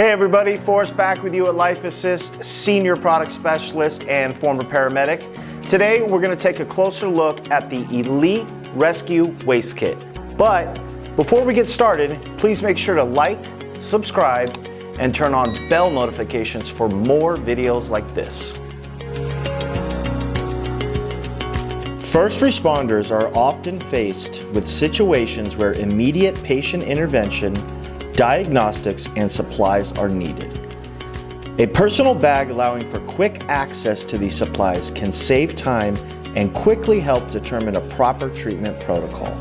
Hey everybody, Forrest back with you at Life Assist, Senior Product Specialist and former paramedic. Today we're going to take a closer look at the Elite Rescue Waste Kit. But before we get started, please make sure to like, subscribe, and turn on bell notifications for more videos like this. First responders are often faced with situations where immediate patient intervention, diagnostics, and supplies are needed. A personal bag allowing for quick access to these supplies can save time and quickly help determine a proper treatment protocol.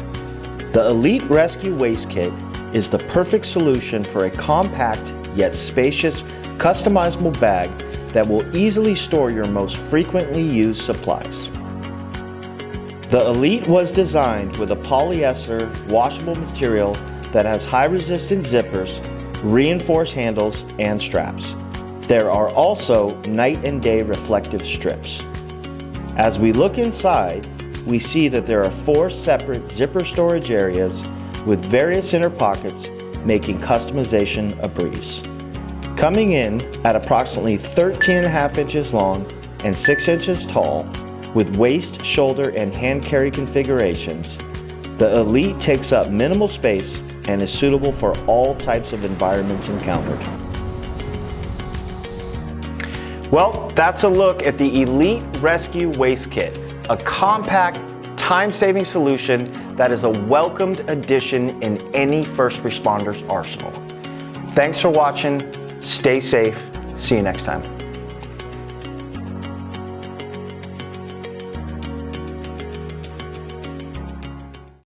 The Elite Rescue Waste Kit is the perfect solution for a compact yet spacious, customizable bag that will easily store your most frequently used supplies. The Elite was designed with a polyester washable material that has high-resistant zippers, reinforced handles, and straps. There are also night and day reflective strips. As we look inside, we see that there are 4 separate zipper storage areas with various inner pockets, making customization a breeze. Coming in at approximately 13.5 inches long and 6 inches tall, with waist, shoulder, and hand carry configurations, the Elite takes up minimal space and is suitable for all types of environments encountered. Well, that's a look at the Elite Rescue Waste Kit, a compact, time-saving solution that is a welcomed addition in any first responder's arsenal. Thanks for watching. Stay safe. See you next time.